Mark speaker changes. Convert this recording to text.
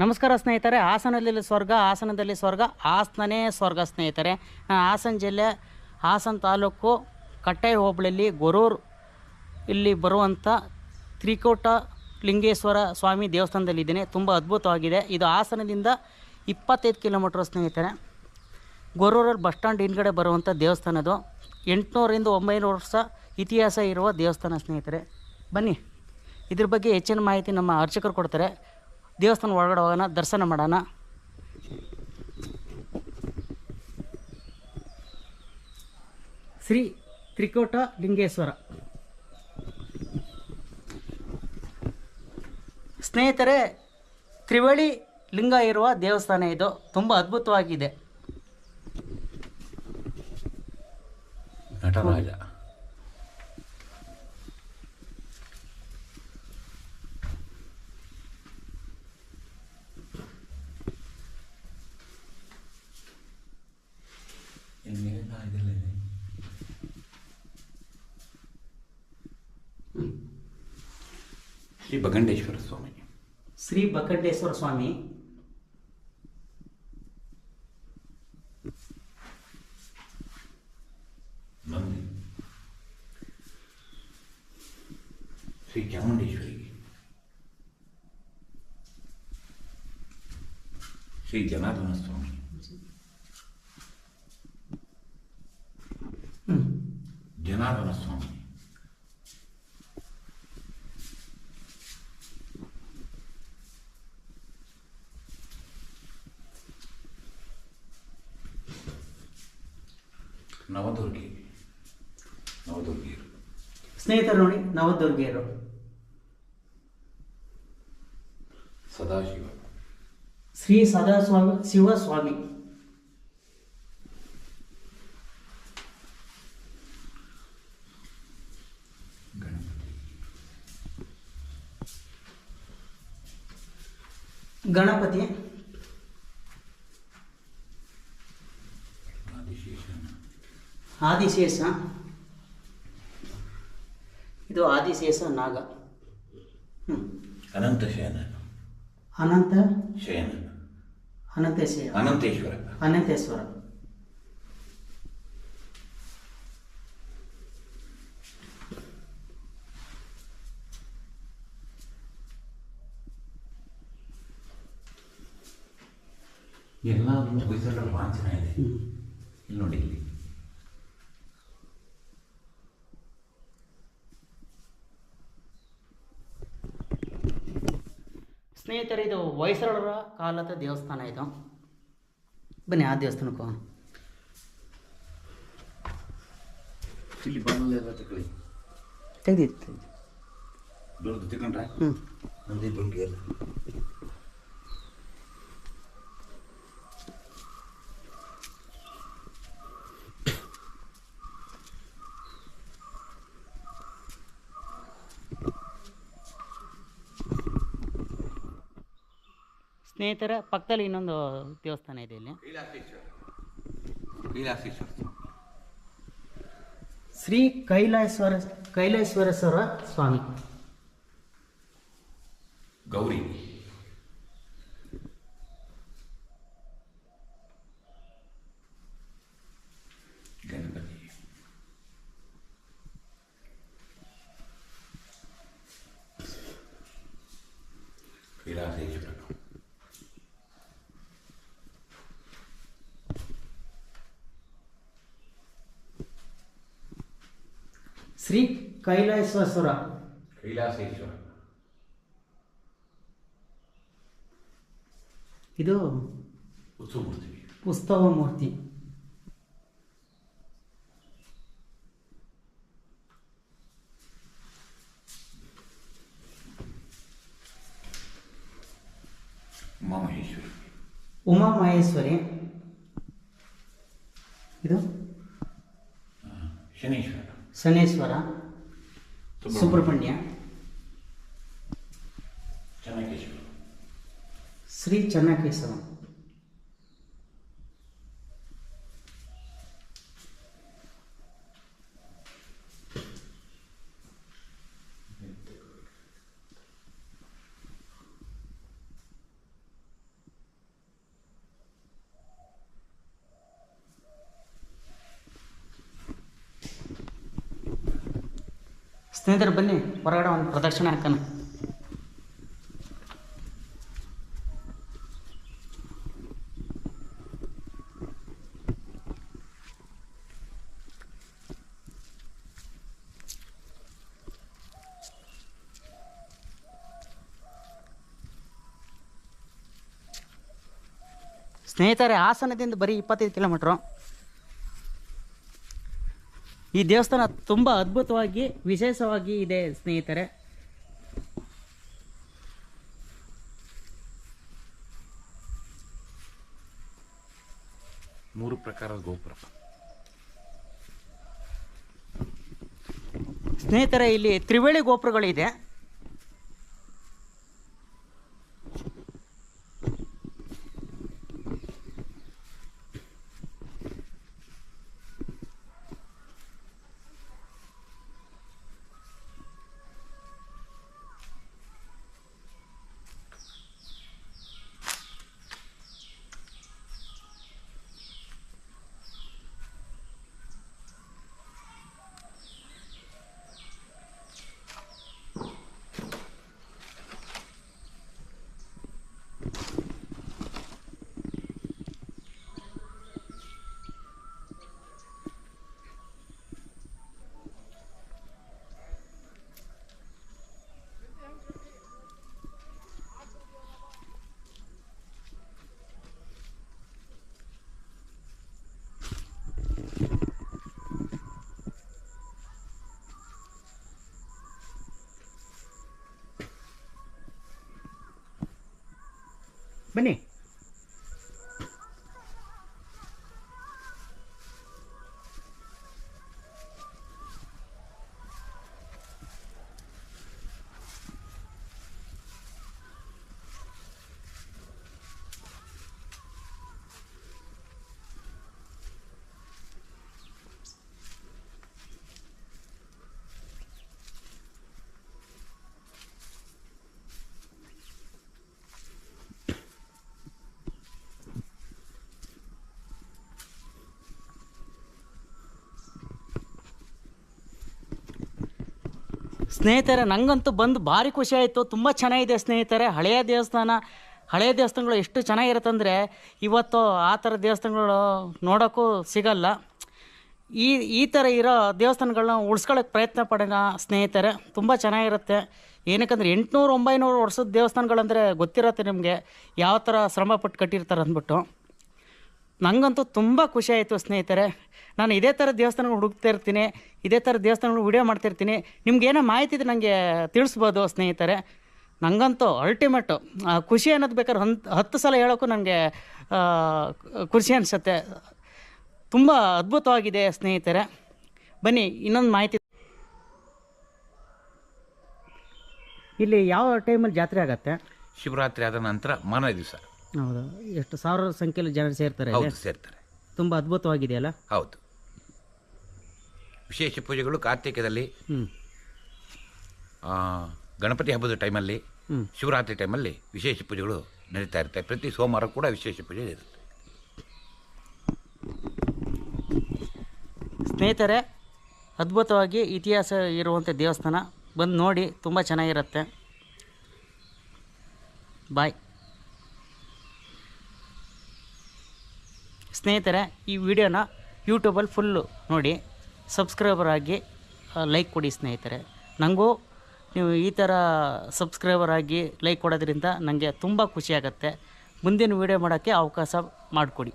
Speaker 1: ನಮಸ್ಕಾರ ಸ್ನೇಹಿತರೆ. ಹಾಸನದಲ್ಲಿ ಸ್ವರ್ಗ, ಹಾಸನದಲ್ಲಿ ಸ್ವರ್ಗ, ಹಾಸನನೇ ಸ್ವರ್ಗ ಸ್ನೇಹಿತರೆ. ಹಾಸನ ಜಿಲ್ಲೆ, ಹಾಸನ ತಾಲೂಕು, ಕಟ್ಟೆ ಹೋಬಳಿಯಲ್ಲಿ ಗೊರೂರು ಇಲ್ಲಿ ಬರುವಂಥ ತ್ರಿಕೂಟ ಲಿಂಗೇಶ್ವರ ಸ್ವಾಮಿ ದೇವಸ್ಥಾನದಲ್ಲಿದ್ದೇನೆ. ತುಂಬ ಅದ್ಭುತವಾಗಿದೆ. ಇದು ಹಾಸನದಿಂದ 25 ಕಿಲೋಮೀಟ್ರ್ ಸ್ನೇಹಿತರೆ. ಗೊರೂರಲ್ಲಿ ಬಸ್ ಸ್ಟ್ಯಾಂಡ್ ಹಿಂದ್ಗಡೆ ಬರುವಂಥ ದೇವಸ್ಥಾನದು. 800ರಿಂದ 900 ವರ್ಷ ಇತಿಹಾಸ ಇರುವ ದೇವಸ್ಥಾನ ಸ್ನೇಹಿತರೆ. ಬನ್ನಿ, ಇದ್ರ ಬಗ್ಗೆ ಹೆಚ್ಚಿನ ಮಾಹಿತಿ ನಮ್ಮ ಅರ್ಚಕರು ಕೊಡ್ತಾರೆ. ದೇವಸ್ಥಾನ ಒಳಗಡೆ ಹೋಗೋಣ, ದರ್ಶನ ಮಾಡೋಣ. ಶ್ರೀ ತ್ರಿಕೂಟ ಲಿಂಗೇಶ್ವರ ಸ್ನೇಹಿತರೆ, ತ್ರಿವಳಿ ಲಿಂಗ ಇರುವ ದೇವಸ್ಥಾನ ಇದು. ತುಂಬ ಅದ್ಭುತವಾಗಿದೆ.
Speaker 2: ನಟರಾಜ ಶ್ರೀ ಬಗಂಡೇಶ್ವರ ಸ್ವಾಮಿ.
Speaker 1: ಶ್ರೀ ಬಗಂಡೇಶ್ವರ ಸ್ವಾಮಿ.
Speaker 2: ನಂದಿ. ಶ್ರೀ ಚಾಮುಂಡೇಶ್ವರಿ. ಶ್ರೀ ಜನಾರ್ದನ ಸ್ವಾಮಿ. ಜನಾರ್ದನ ಸ್ವಾಮಿ. ನವದುರ್ಗಿಯರು
Speaker 1: ಸ್ನೇಹಿತರು ನೋಡಿ, ನವದುರ್ಗಿಯರು.
Speaker 2: ಸದಾಶಿವ.
Speaker 1: ಶ್ರೀ ಸದಾಸ್ವಾಮಿ ಶಿವಸ್ವಾಮಿ. ಗಣಪತಿ. ಆದಿಶೇಷ. ಇದು ಆದಿಶೇಷ ನಾಗ.
Speaker 2: ಅನಂತ ಶಯನ.
Speaker 1: ಅನಂತ
Speaker 2: ಶಯನ.
Speaker 1: ಅನಂತೇಶ್ವರ. ಅನಂತೇಶ್ವರ.
Speaker 2: ಎಲ್ಲ ಹೊಯ್ಸಳರ ವಾಂಚನ ಇದೆ. ಇಲ್ಲಿ ನೋಡಿ, ಇಲ್ಲಿ
Speaker 1: ಸ್ನೇಹಿತರೆ, ಇದು ಹೊಯ್ಸಳರ ಕಾಲದ ದೇವಸ್ಥಾನ ಇದು. ಬನ್ನಿ ಆ ದೇವಸ್ಥಾನಕ್ಕೂ.
Speaker 2: ಇಲ್ಲಿ ಬಂದಲ್ಲ ತಗೊಳ್ಳಿ.
Speaker 1: ತೆಗೆದಿತ್ತು
Speaker 2: ದೊಡ್ಡದು ತಗೊಂಡ್ರೆ ನಂದಿ ಬಂಗಿ ಅಲ್ಲ.
Speaker 1: ಸ್ನೇಹಿತರ ಪಕ್ಕದಲ್ಲಿ ಇನ್ನೊಂದು ದೇವಸ್ಥಾನ ಇದೆ. ಇಲ್ಲಿ
Speaker 2: ಕೈಲಾಸೇಶ್ವರ
Speaker 1: ಶ್ರೀ ಕೈಲಾಸೇಶ್ವರ ಸ್ವಾಮಿ.
Speaker 2: ಗೌರಿ. ಗಣಪತಿ. ಕೈಲಾಸೇಶ್ವರ.
Speaker 1: ಶ್ರೀ ಕೈಲಾಸೇಶ್ವರ. ಇದು ಉತ್ಸವ ಮೂರ್ತಿ. ಉಮಾ ಮಹೇಶ್ವರಿ. ಇದು ಶನೇಶ್ವರ. ಸುಬ್ರಹ್ಮಣ್ಯ. ಶ್ರೀ ಚೆನ್ನಕೇಶವ. ಸ್ನೇಹಿತರು ಬನ್ನಿ ಹೊರಗಡೆ ಒಂದು ಪ್ರದಕ್ಷಿಣೆ ಹಾಕೋಣ. ಸ್ನೇಹಿತರೆ, ಹಾಸನದಿಂದ ಬರೀ 25 ಕಿಲೋಮೀಟ್ರು. ಈ ದೇವಸ್ಥಾನ ತುಂಬ ಅದ್ಭುತವಾಗಿ ವಿಶೇಷವಾಗಿ ಇದೆ ಸ್ನೇಹಿತರೆ.
Speaker 2: ಮೂರು ಪ್ರಕಾರದ ಗೋಪುರ.
Speaker 1: ಸ್ನೇಹಿತರೆ, ಇಲ್ಲಿ ತ್ರಿವೇಳಿ ಗೋಪುರಗಳಿದೆ. ಬನ್ನಿ. ಸ್ನೇಹಿತರೆ, ನನಗಂತೂ ಬಂದು ಭಾರಿ ಖುಷಿ ಆಯಿತು. ತುಂಬ ಚೆನ್ನಾಗಿದೆ ಸ್ನೇಹಿತರೆ. ಹಳೆಯ ದೇವಸ್ಥಾನಗಳು ಎಷ್ಟು ಚೆನ್ನಾಗಿರುತ್ತಂದರೆ ಇವತ್ತು ಆ ಥರ ದೇವಸ್ಥಾನಗಳು ನೋಡೋಕ್ಕೂ ಸಿಗಲ್ಲ. ಈ ಥರ ಇರೋ ದೇವಸ್ಥಾನಗಳನ್ನ ಉಳಿಸ್ಕೊಳ್ಳೋಕ್ಕೆ ಪ್ರಯತ್ನ ಪಡೋಣ ಸ್ನೇಹಿತರೆ. ತುಂಬ ಚೆನ್ನಾಗಿರುತ್ತೆ. ಏನಕ್ಕಂದ್ರೆ 800-900 ವರ್ಷದ ದೇವಸ್ಥಾನಗಳಂದರೆ ಗೊತ್ತಿರುತ್ತೆ ನಿಮಗೆ ಯಾವ ಥರ ಶ್ರಮಪಟ್ಟು ಕಟ್ಟಿರ್ತಾರೆ ಅಂದ್ಬಿಟ್ಟು. ನನಗಂತೂ ತುಂಬ ಖುಷಿ ಆಯಿತು ಸ್ನೇಹಿತರೆ. ನಾನು ಇದೇ ಥರ ದೇವಸ್ಥಾನಗಳು ಹುಡುಕ್ತಾ ಇರ್ತೀನಿ, ಇದೇ ಥರ ದೇವಸ್ಥಾನಗಳು ವಿಡಿಯೋ ಮಾಡ್ತಾಯಿರ್ತೀನಿ. ನಿಮ್ಗೇನೋ ಮಾಹಿತಿ ಇದ್ರೆ ನನಗೆ ತಿಳಿಸ್ಬೋದು ಸ್ನೇಹಿತರೆ. ನನಗಂತೂ ಅಲ್ಟಿಮೇಟು ಖುಷಿ ಅನ್ನೋದು ಬೇಕಾದ್ರೆ 10 ಸಲ ಹೇಳೋಕ್ಕೂ ನನಗೆ ಖುಷಿ ಅನಿಸುತ್ತೆ. ತುಂಬ ಅದ್ಭುತವಾಗಿದೆ ಸ್ನೇಹಿತರೆ. ಬನ್ನಿ, ಇನ್ನೊಂದು ಮಾಹಿತಿ. ಇಲ್ಲಿ ಯಾವ ಟೈಮಲ್ಲಿ ಜಾತ್ರೆ ಆಗುತ್ತೆ?
Speaker 2: ಶಿವರಾತ್ರಿ ಆದ ನಂತರ ಮಾರನೇ ದಿವಸ.
Speaker 1: ಹೌದು. ಎಷ್ಟು ಸಾವಿರ ಸಂಖ್ಯೆಯಲ್ಲಿ ಜನರು ಸೇರ್ತಾರೆ?
Speaker 2: ಹೌದು, ಸೇರ್ತಾರೆ.
Speaker 1: ತುಂಬ ಅದ್ಭುತವಾಗಿದೆಯಲ್ಲ?
Speaker 2: ಹೌದು. ವಿಶೇಷ ಪೂಜೆಗಳು ಕಾರ್ತಿಕದಲ್ಲಿ, ಗಣಪತಿ ಹಬ್ಬದ ಟೈಮಲ್ಲಿ, ಶಿವರಾತ್ರಿ ಟೈಮಲ್ಲಿ ವಿಶೇಷ ಪೂಜೆಗಳು ನಡೀತಾ ಇರ್ತವೆ. ಪ್ರತಿ ಸೋಮವಾರ ಕೂಡ ವಿಶೇಷ ಪೂಜೆ ಇರುತ್ತೆ.
Speaker 1: ಸ್ನೇಹಿತರೆ, ಅದ್ಭುತವಾಗಿ ಇತಿಹಾಸ ಇರುವಂಥ ದೇವಸ್ಥಾನ. ಬಂದು ನೋಡಿ, ತುಂಬ ಚೆನ್ನಾಗಿರುತ್ತೆ. ಬಾಯ್ ಸ್ನೇಹಿತರೆ. ಈ ವಿಡಿಯೋನ ಯೂಟ್ಯೂಬಲ್ಲಿ ಫುಲ್ಲು ನೋಡಿ, ಸಬ್ಸ್ಕ್ರೈಬರ್ ಆಗಿ ಲೈಕ್ ಕೊಡಿ ಸ್ನೇಹಿತರೆ. ನನಗೂ ನೀವು ಈ ಥರ ಸಬ್ಸ್ಕ್ರೈಬರ್ ಆಗಿ ಲೈಕ್ ಕೊಡೋದ್ರಿಂದ ನನಗೆ ತುಂಬ ಖುಷಿಯಾಗುತ್ತೆ. ಮುಂದಿನ ವಿಡಿಯೋ ಮಾಡೋಕ್ಕೆ ಅವಕಾಶ ಮಾಡಿಕೊಡಿ.